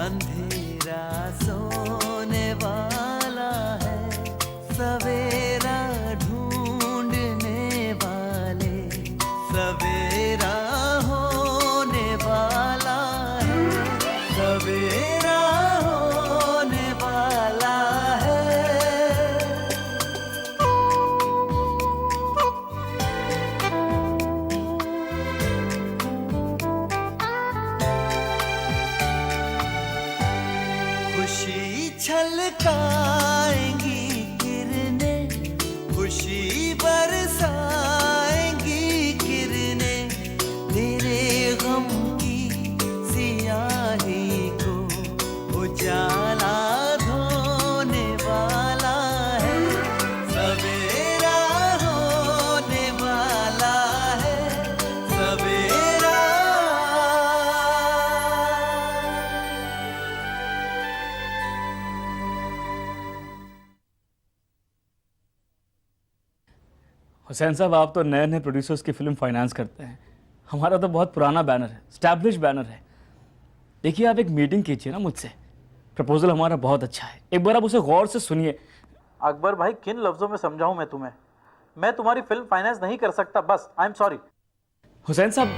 अंधेरा सोने वाला है, सवेरा ढूंढने वाले, सवेरा होने वाला है, सवेरा होने वाला है। खुशी छलकाएंगी किरणें, खुशी बरसाएंगी किरणें, तेरे गम की सियाही को उजाला धोने वाला है, सवेरा होने वाला है, सवेरा। हुसैन साहब, आप तो नए नए प्रोड्यूसर्स की फिल्म फाइनेंस करते हैं। हमारा तो बहुत पुराना बैनर है, स्टैब्लिश बैनर है। देखिए, आप एक मीटिंग कीजिए ना मुझसे। प्रपोजल हमारा बहुत अच्छा है, एक बार आप उसे गौर से सुनिए। अकबर भाई, किन लफ्जों में समझाऊं मैं तुम्हें? मैं तुम्हारी फिल्म फाइनेंस नहीं कर सकता, बस आई एम सॉरी। हुसैन साहब,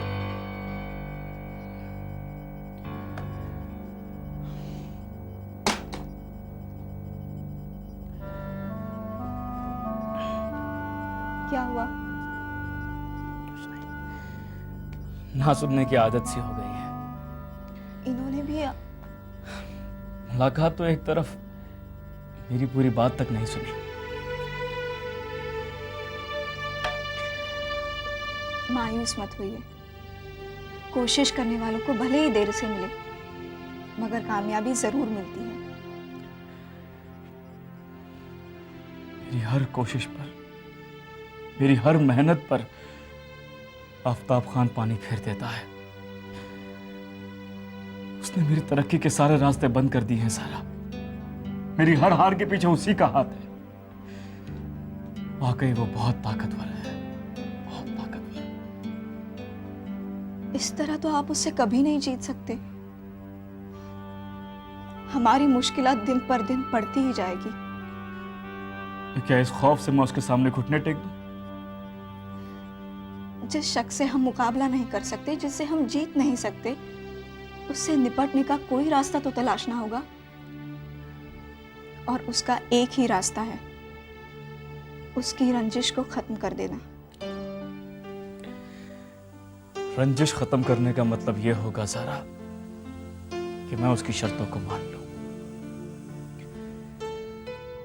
क्या हुआ? ना सुनने की आदत सी हो गई है। इन्होंने भी मुलाकात तो एक तरफ, मेरी पूरी बात तक नहीं सुनी। मायूस मत होइए। कोशिश करने वालों को भले ही देर से मिले, मगर कामयाबी जरूर मिलती है। मेरी हर कोशिश पर, मेरी हर मेहनत पर आफताब खान पानी फेर देता है। उसने मेरी तरक्की के सारे रास्ते बंद कर दिए हैं सारा। मेरी हर हार के पीछे उसी का हाथ है। वाकई वो बहुत ताकतवर है, बहुत ताकतवर। इस तरह तो आप उससे कभी नहीं जीत सकते। हमारी मुश्किलात दिन पर दिन बढ़ती ही जाएगी। क्या इस खौफ से मैं उसके सामने घुटने टेक दूं? जिस शख्स से हम मुकाबला नहीं कर सकते, जिससे हम जीत नहीं सकते, उससे निपटने का कोई रास्ता तो तलाशना होगा। और उसका एक ही रास्ता है, उसकी रंजिश को खत्म कर देना। रंजिश खत्म करने का मतलब यह होगा ज़ारा कि मैं उसकी शर्तों को मान लूं,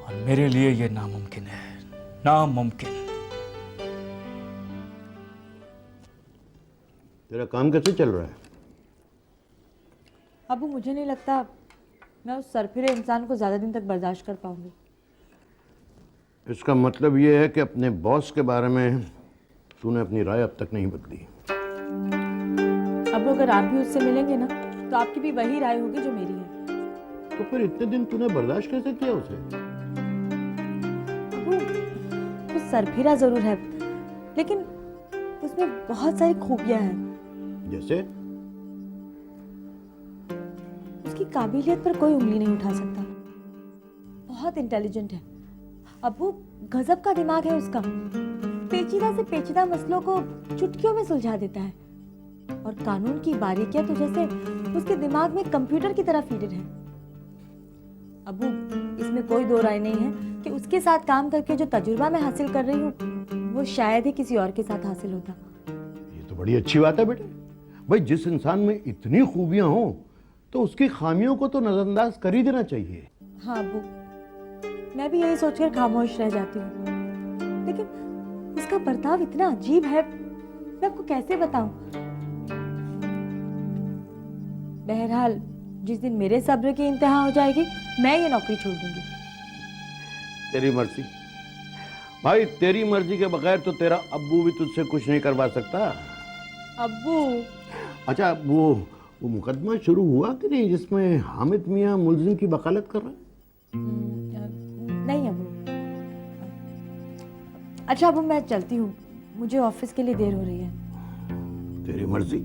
और मेरे लिए यह नामुमकिन है, नामुमकिन। तेरा काम कैसे चल रहा है? अबू, मुझे नहीं लगता मैं उस सरफिरे इंसान को ज़्यादा दिन तक बर्दाश्त कर पाऊंगी। इसका मतलब ये है कि अपने बॉस के बारे में तूने अपनी राय अब तक नहीं बदली। अबू, अगर आप भी उससे मिलेंगे ना, तो आपकी भी वही राय होगी जो मेरी है। तो फिर इतने दिन तूने बर्दाश्त कैसे किया उसे? अबू, वो सरफिरा ज़रूर है, लेकिन उसमें बहुत सारी खूबियाँ हैं। जैसे? उसकी काबिलियत पर कोई उंगली नहीं उठा सकता। बहुत इंटेलिजेंट है अबू, गजब का दिमाग है उसका। पेचीदा से पेचीदा मसलों को चुटकियों में सुलझा देता है, और कानून की बारीकियां तो जैसे उसके दिमाग में कंप्यूटर की तरह फीडेड है। अबू, इसमें कोई दो राय नहीं है कि उसके साथ काम करके जो तजुर्बा मैं हासिल कर रही हूँ, वो शायद ही किसी और के साथ हासिल होता। ये तो बड़ी अच्छी बात है बेटे। भाई, जिस इंसान में इतनी खूबियां हों तो उसकी खामियों को तो नजरअंदाज कर ही देना चाहिए। हाँ अबू, मैं भी यही सोचकर खामोश रह जाती हूँ, लेकिन उसका बर्ताव इतना अजीब है, मैं आपको कैसे बताऊं। बहरहाल, जिस दिन मेरे सब्र की इंतहा हो जाएगी, मैं ये नौकरी छोड़ दूंगी। तेरी मर्जी भाई, तेरी मर्जी के बगैर तो तेरा अब्बू भी तुझसे कुछ नहीं करवा सकता। अब्बू, अच्छा, वो मुकदमा शुरू हुआ कि नहीं जिसमें हामिद मियां मुलजिम की वकालत कर रहा है? नहीं अबू। अच्छा अबू, मैं चलती हूँ, मुझे ऑफिस के लिए देर हो रही है। तेरी मर्जी।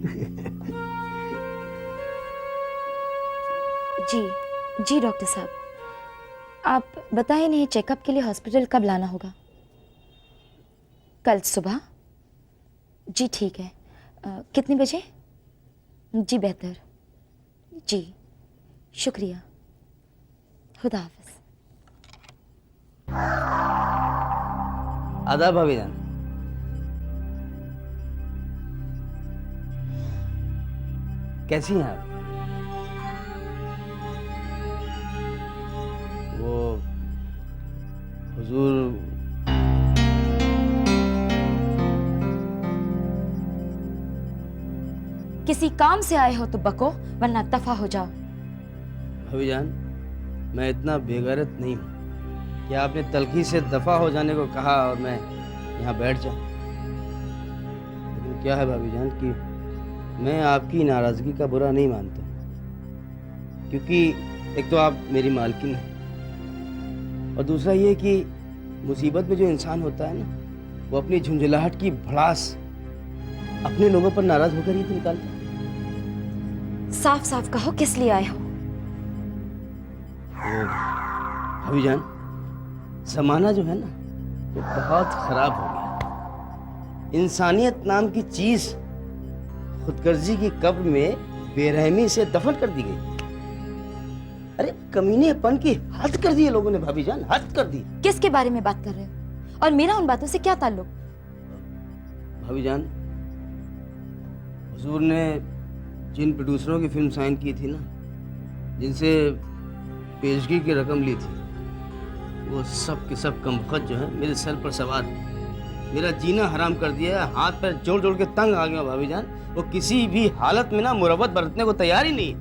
जी जी डॉक्टर साहब, आप बताएं इन्हें चेकअप के लिए हॉस्पिटल कब लाना होगा? कल सुबह? जी ठीक है। कितने बजे? जी बेहतर। जी शुक्रिया। खुदा हाफिज। आदाब भाभी जान। कैसी हैं आप? वो हुजूर किसी काम से आए हो तो बको, वरना दफा हो जाओ। भाभी जान, मैं इतना बेगैरत नहीं हूँ कि आपने तलखी से दफा हो जाने को कहा और मैं यहाँ बैठ जाऊँ। लेकिन क्या है भाभी जान कि मैं आपकी नाराज़गी का बुरा नहीं मानता, क्योंकि एक तो आप मेरी मालकिन हैं और दूसरा ये कि मुसीबत में जो इंसान होता है ना, वो अपनी झुंझलाहट की भड़ास अपने लोगों पर नाराज होकर ही तो निकालता है। साफ साफ कहो किस लिए आए हो? भाभी जान, जमाना जो है ना वो बहुत खराब हो गया। इंसानियत नाम की चीज खुदगर्जी की कब्र में बेरहमी से दफन कर दी गई। अरे कमीनेपन की हद कर दी है लोगों ने भाभी जान, हद कर दी। किसके बारे में बात कर रहे हो और मेरा उन बातों से क्या ताल्लुक? भाभी जान, हुजूर ने जिन प्रोड्यूसरों की फिल्म साइन की थी ना, जिनसे पेशगी की रकम ली थी, वो सब के सब कमबख्त जो है मेरे सर पर सवार, मेरा जीना हराम कर दिया है। हाथ पैर जोड़ जोड़ के तंग आ गया भाभी जान। वो किसी भी हालत में ना मुरव्वत बरतने को तैयार ही नहीं।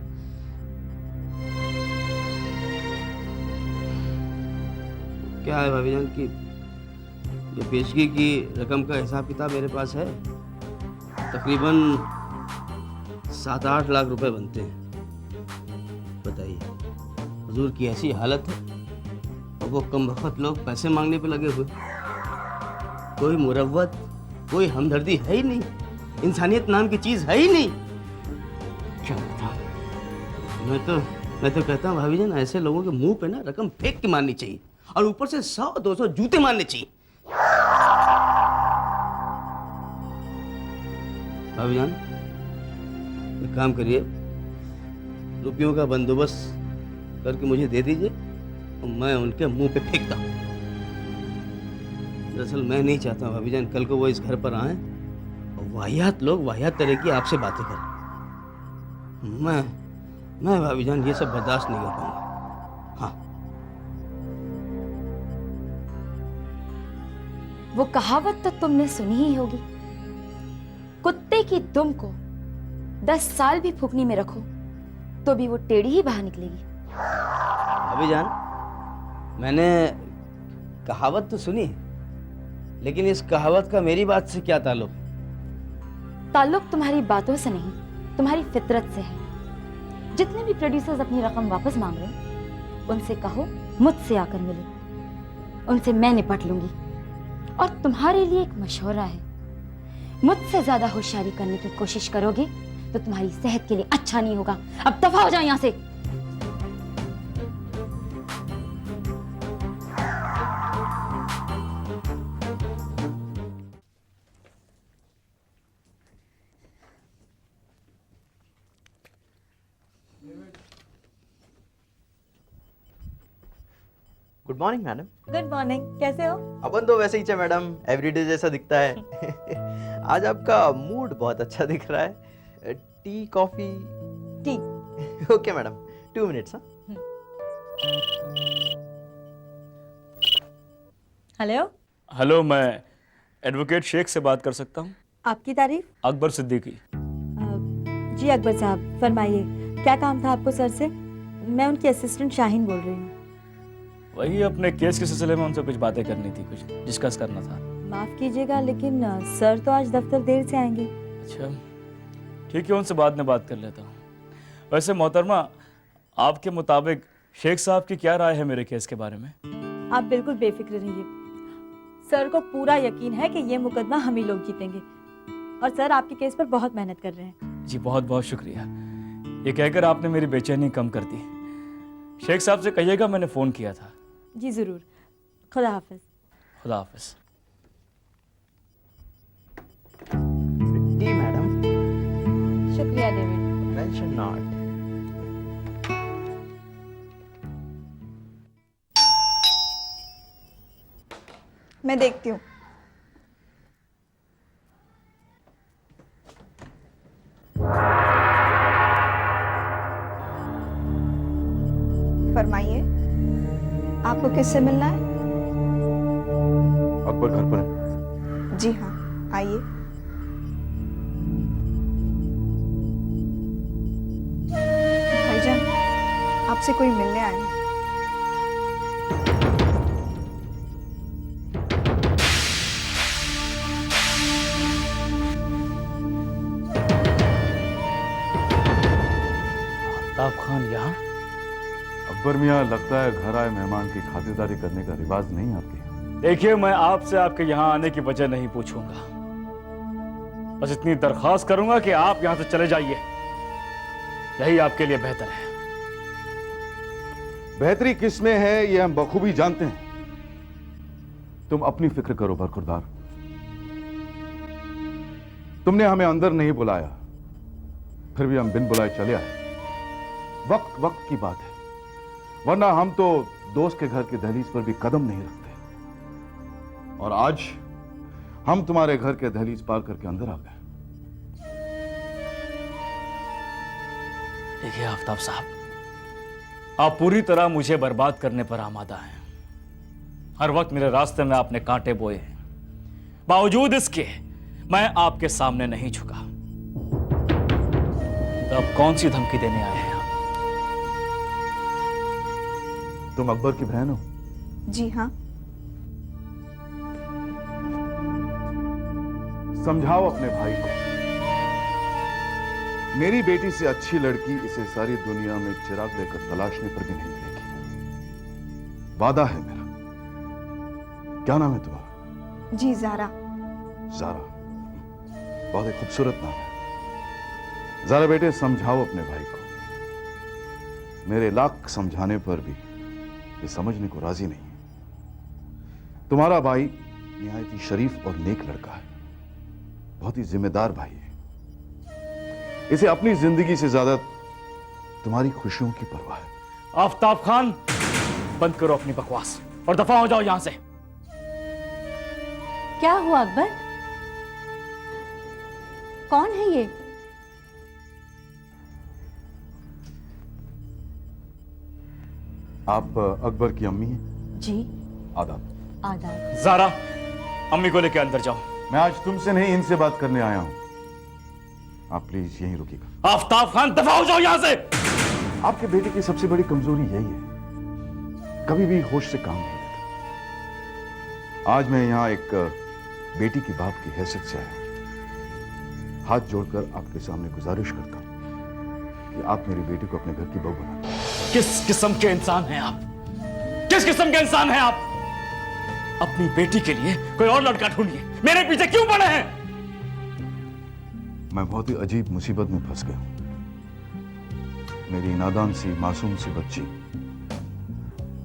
क्या है भाभी जान कि जो पेशगी की रकम का हिसाब किताब मेरे पास है, तकरीबन 7-8 लाख रुपए बनते हैं। बताइए, हुजूर की ऐसी हालत है और वो कमबख्त लोग पैसे मांगने पे लगे हुए। कोई मुरव्वत, कोई हमदर्दी है ही नहीं, इंसानियत नाम की चीज है ही नहीं। क्या बताऊं? मैं तो कहता हूँ भाभी जान, ऐसे लोगों के मुंह पे ना रकम फेंक के मारनी चाहिए और ऊपर से 100-200 जूते मारने चाहिए। भाभी जान, एक काम करिए, रुपयों का बंदोबस्त करके मुझे दे दीजिए और मैं उनके मुंह पे फेंकता हूँ। दरअसल मैं नहीं चाहता भाभी जान कल को वो इस घर पर आए और वाहियात लोग वाहियात तरह की आपसे बातें करें। मैं भाभी जान ये सब बर्दाश्त नहीं कर पाऊंगा। हाँ, वो कहावत तो तुमने सुनी ही होगी, कुत्ते की दुम को 10 साल भी फूकनी में रखो तो भी वो टेढ़ी ही बाहर निकलेगी। भाभी जान, मैंने कहावत तो सुनी, लेकिन इस कहावत का मेरी बात से क्या ताल्लुक? ताल्लुक तुम्हारी बातों से नहीं, तुम्हारी फितरत से है। जितने भी प्रोड्यूसर्स अपनी रकम वापस मांग रहे हैं, उनसे कहो मुझसे आकर मिलो, उनसे मैं निपट लूंगी। और तुम्हारे लिए एक मशवरा है, मुझसे ज्यादा होशियारी करने की कोशिश करोगे तो तुम्हारी सेहत के लिए अच्छा नहीं होगा। अब दफा हो जाओ यहां से। Good morning madam. Good morning, कैसे हो? अपन तो वैसे ही थे मैडम, एवरीडे जैसा दिखता है। आज आपका मूड बहुत अच्छा दिख रहा है। Tea coffee? T. Okay madam, 2 minutes. हाँ, हेलो। हेलो, मैं एडवोकेट शेख से बात कर सकता हूँ? आपकी तारीफ? अकबर सिद्दीकी। जी अकबर साहब, फरमाइए, क्या काम था आपको सर से? मैं उनकी असिस्टेंट शाहीन बोल रही हूँ। वही अपने केस के सिलसिले में उनसे कुछ बातें करनी थी, कुछ डिस्कस करना था। माफ कीजिएगा, लेकिन सर तो आज दफ्तर देर से आएंगे। अच्छा ठीक है, उनसे बाद में बात कर लेता हूँ। वैसे मोहतरमा, आपके मुताबिक शेख साहब की क्या राय है मेरे केस के बारे में? आप बिल्कुल बेफिक्र रहिए, सर को पूरा यकीन है कि ये मुकदमा हम ही लोग जीतेंगे और सर आपके केस पर बहुत मेहनत कर रहे हैं। जी बहुत बहुत शुक्रिया। ये कहकर आपने मेरी बेचैनी कम कर दी। शेख साहब से कहिएगा मैंने फ़ोन किया था। जी ज़रूर। खुदा हाफिज। खुदा हाफिज। Tea madam. शुक्रिया डेविड। Mention not. मैं देखती हूँ। फरमाइए, आपको किससे मिलना है? अकबर घर पर है। जी हाँ, आइए। भाईजान, आपसे कोई मिलने आए हैं। आफ्ताब खान यहाँ? अकबर मियाँ, लगता है घर आए मेहमान की खातिरदारी करने का रिवाज नहीं आपके यहाँ। देखिए, मैं आपसे आपके यहाँ आने की वजह नहीं पूछूंगा, बस इतनी दरख्वास्त करूंगा कि आप यहां से चले जाइए। यही आपके लिए बेहतर है। बेहतरी किसमें है ये हम बखूबी जानते हैं। तुम अपनी फिक्र करो बरखुरदार। तुमने हमें अंदर नहीं बुलाया, फिर भी हम बिन बुलाए चले आए। वक्त वक्त की बात है, वरना हम तो दोस्त के घर के दहलीज पर भी कदम नहीं रखते। और आज हम तुम्हारे घर के दहलीज पार करके अंदर आ गए। देखिए आफ्ताब साहब, आप पूरी तरह मुझे बर्बाद करने पर आमादा हैं। हर वक्त मेरे रास्ते में आपने कांटे बोए हैं, बावजूद इसके मैं आपके सामने नहीं झुका। तो अब कौन सी धमकी देने आए हैं आप? तुम अकबर की बहन हो? जी हाँ। समझाओ अपने भाई को, मेरी बेटी से अच्छी लड़की इसे सारी दुनिया में चिराग लेकर तलाशने पर भी नहीं मिलेगी। वादा है मेरा। क्या नाम है तुम्हारा? जी ज़ारा। ज़ारा, बहुत ही खूबसूरत नाम है। ज़ारा बेटे, समझाओ अपने भाई को। मेरे लाख समझाने पर भी ये समझने को राजी नहीं है। तुम्हारा भाई निहायत ही शरीफ और नेक लड़का है, बहुत ही जिम्मेदार भाई है। इसे अपनी जिंदगी से ज्यादा तुम्हारी खुशियों की परवाह है। आफ्ताब खान, बंद करो अपनी बकवास और दफा हो जाओ यहां से। क्या हुआ अकबर? कौन है ये? आप अकबर की अम्मी हैं? जी। आदाब। आदाब। ज़ारा, अम्मी को लेकर अंदर जाओ। मैं आज तुमसे नहीं, इनसे बात करने आया हूं। आप प्लीज यहीं रुकिएगा। आफ्ताब खान, दफा हो जाओ यहां से। आपके बेटे की सबसे बड़ी कमजोरी यही है, कभी भी होश से काम नहीं लेता। आज मैं यहां एक बेटी की बाप की हैसियत से आया, हाथ जोड़कर आपके सामने गुजारिश करता हूं कि आप मेरी बेटी को अपने घर की बहू बना दें। किस किस्म के इंसान हैं आप? किस किस्म के इंसान हैं आप? अपनी बेटी के लिए कोई और लड़का ढूंढिए, मेरे पीछे क्यों पड़े हैं? मैं बहुत ही अजीब मुसीबत में फंस गया हूं। मेरी नादान सी मासूम सी बच्ची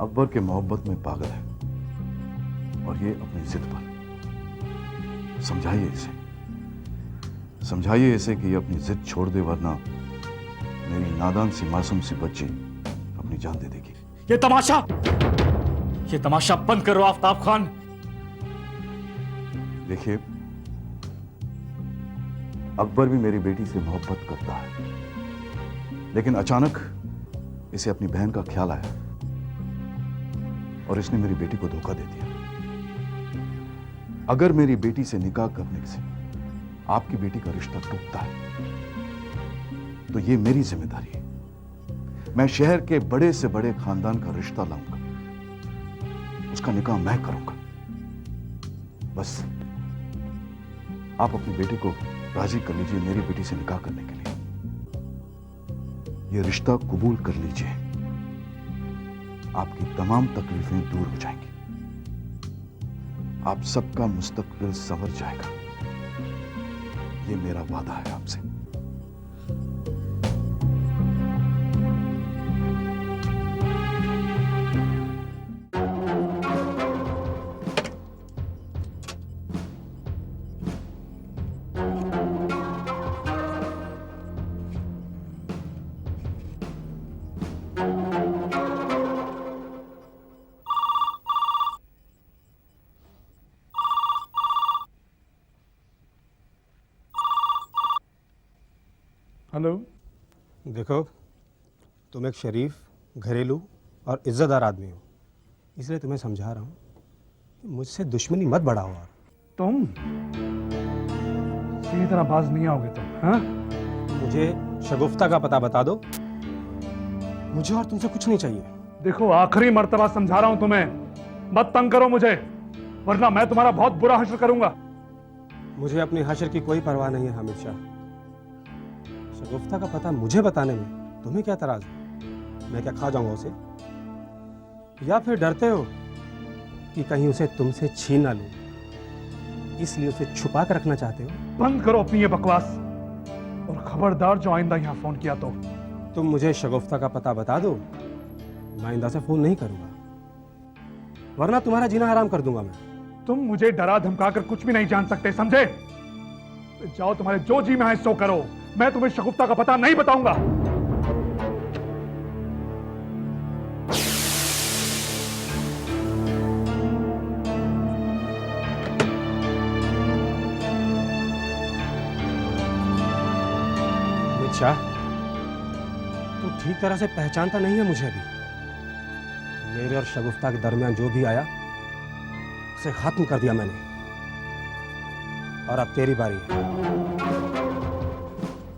अकबर के मोहब्बत में पागल है, और ये अपनी जिद पर। समझाइए इसे, समझाइए इसे कि ये अपनी जिद छोड़ दे, वरना मेरी नादान सी मासूम सी बच्ची अपनी जान दे देगी। ये तमाशा बंद करो आफ्ताब खान। देखिए, अकबर भी मेरी बेटी से मोहब्बत करता है, लेकिन अचानक इसे अपनी बहन का ख्याल आया और इसने मेरी बेटी को धोखा दे दिया। अगर मेरी बेटी से निकाह करने से आपकी बेटी का रिश्ता टूटता है तो ये मेरी जिम्मेदारी है। मैं शहर के बड़े से बड़े खानदान का रिश्ता लाऊंगा, उसका निकाह मैं करूंगा। बस आप अपनी बेटी को राजी कर लीजिए मेरी बेटी से निकाह करने के लिए। यह रिश्ता कबूल कर लीजिए, आपकी तमाम तकलीफें दूर हो जाएंगी, आप सबका मुस्तकबिल संवर जाएगा। ये मेरा वादा है आपसे। हेलो। देखो, तुम एक शरीफ, घरेलू और इज्जतदार आदमी हो, इसलिए तुम्हें समझा रहा हूँ कि मुझसे दुश्मनी मत बढ़ाओ। और तुम सीधी तरह बाज नहीं आओगे तुम, हाँ? मुझे शगुफ्ता का पता बता दो, मुझे और तुमसे कुछ नहीं चाहिए। देखो, आखिरी मर्तबा समझा रहा हूं तुम्हें, मत तंग करो मुझे, वरना मैं तुम्हारा बहुत बुरा हश्र करूंगा। मुझे अपनी हश्र की कोई परवाह नहीं है हामिद शाह। शगुफ्ता का पता मुझे बताने में तुम्हें क्या तराज है? मैं क्या खा जाऊंगा उसे? या फिर डरते हो कि कहीं उसे तुमसे छीन ना लूं, इसलिए उसे छुपा कर रखना चाहते हो? बंद करो अपनी ये बकवास, और खबरदार जो आइंदा यहाँ फोन किया तो। तुम मुझे शगुफ्ता का पता बता दो, मैं आइंदा से फोन नहीं करूंगा, वरना तुम्हारा जीना हराम कर दूंगा मैं। तुम मुझे डरा धमका कर कुछ भी नहीं जान सकते, समझे? जाओ, तुम्हारे जो जी में है सो करो, मैं तुम्हें शगुफ्ता का पता नहीं बताऊंगा। अमित शाह, तू ठीक तरह से पहचानता नहीं है मुझे अभी। मेरे और शगुफ्ता के दरमियान जो भी आया उसे खत्म कर दिया मैंने, और अब तेरी बारी है।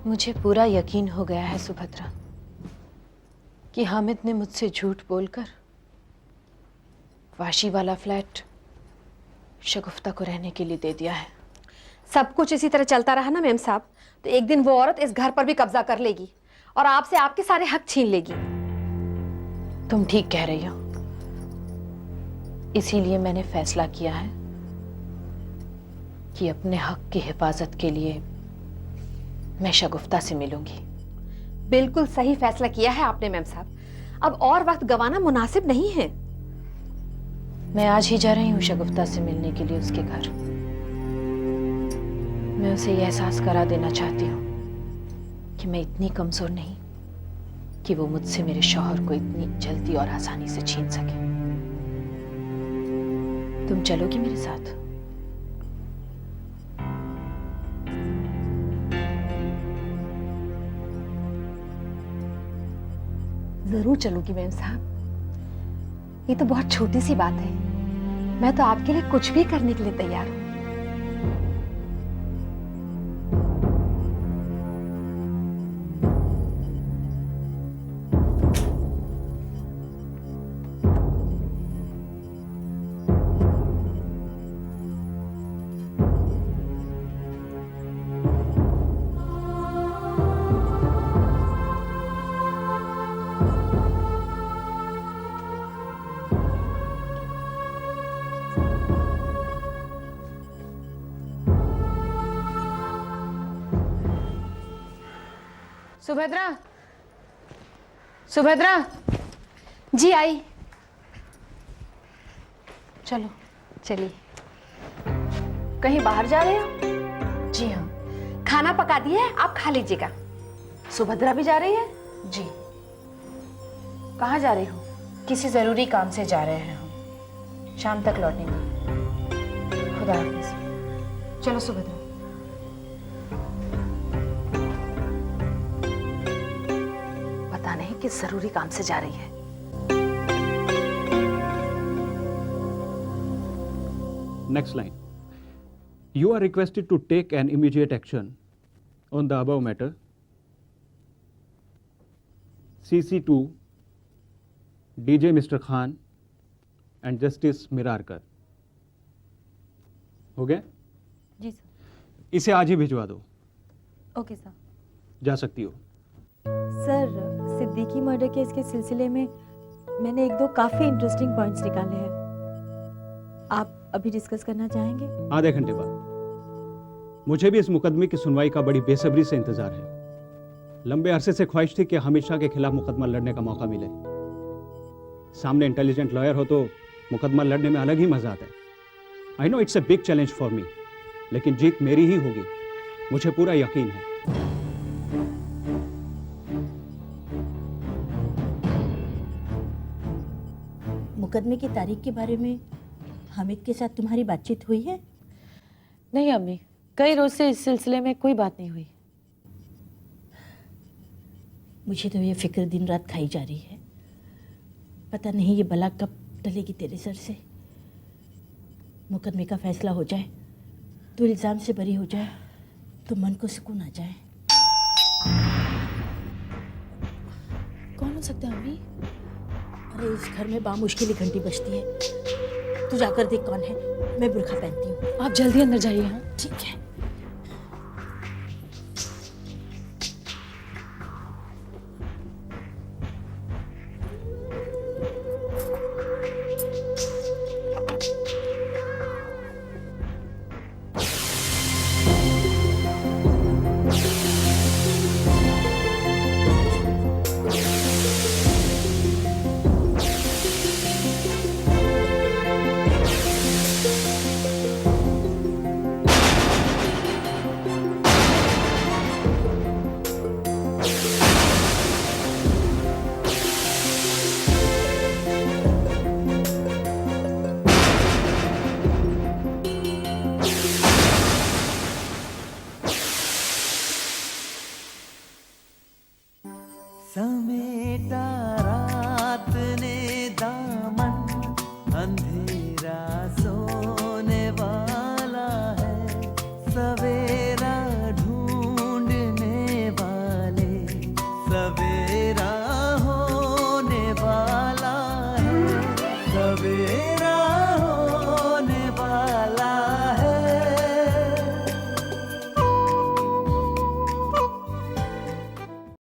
मुझे पूरा यकीन हो गया है सुभद्रा कि हामिद ने मुझसे झूठ बोलकर वाशी वाला फ्लैट शगुफ्ता को रहने के लिए दे दिया है। सब कुछ इसी तरह चलता रहा ना मेम साहब, तो एक दिन वो औरत इस घर पर भी कब्जा कर लेगी और आपसे आपके सारे हक छीन लेगी। तुम ठीक कह रही हो, इसीलिए मैंने फैसला किया है कि अपने हक की हिफाजत के लिए मैं शगुफ्ता से मिलूंगी। बिल्कुल सही फैसला किया है आपने मेम साहब, अब और वक्त गंवाना मुनासिब नहीं है। मैं आज ही जा रही हूँ शगुफ्ता से मिलने के लिए उसके घर। मैं उसे यह एहसास करा देना चाहती हूँ कि मैं इतनी कमजोर नहीं कि वो मुझसे मेरे शौहर को इतनी जल्दी और आसानी से छीन सके। तुम चलोगी मेरे साथ? जरूर चलूंगी मेम साहब, ये तो बहुत छोटी सी बात है, मैं तो आपके लिए कुछ भी करने के लिए तैयार हूं। सुभद्रा, सुभद्रा। जी आई। चलो। चलिए। कहीं बाहर जा रहे हो? जी हाँ। खाना पका दिया है, आप खा लीजिएगा। सुभद्रा भी जा रही है? जी। कहाँ जा रही हो? किसी जरूरी काम से जा रहे हैं हम, शाम तक लौटेंगे। खुदा हाफिज। चलो सुभद्रा। पता नहीं किस जरूरी काम से जा रही है। Next line. You are requested to take an immediate action on the above matter. CC2, DJ Mr. Khan and Justice Mirarkar. हो गया? जी सर। इसे आज ही भिजवा दो। Okay sir. जा सकती हो। सर, सिद्दीकी मर्डर केस के सिलसिले में मैंने एक दो काफ़ी इंटरेस्टिंग पॉइंट्स निकाले हैं, आप अभी डिस्कस करना चाहेंगे? आधे घंटे बाद। मुझे भी इस मुकदमे की सुनवाई का बड़ी बेसब्री से इंतजार है। लंबे अरसे से ख्वाहिश थी कि हमेशा के खिलाफ मुकदमा लड़ने का मौका मिले। सामने इंटेलिजेंट लॉयर हो तो मुकदमा लड़ने में अलग ही मजा आता है। I know it's a big challenge for me, लेकिन जीत मेरी ही होगी, मुझे पूरा यकीन है। मुकदमे की तारीख के बारे में हामिद के साथ तुम्हारी बातचीत हुई है? नहीं अम्मी, कई रोज से इस सिलसिले में कोई बात नहीं हुई। मुझे तो ये फिक्र दिन रात खाई जा रही है। पता नहीं ये बला कब टलेगी तेरे सर से। मुकदमे का फैसला हो जाए तो इल्ज़ाम से बरी हो जाए तो मन को सुकून आ जाए। कौन हो सकता है अम्मी? अरे इस घर में बामुश्किल ही घंटी बजती है। तू जाकर देख कौन है, मैं बुर्खा पहनती हूँ। आप जल्दी अंदर जाइए। हाँ ठीक है।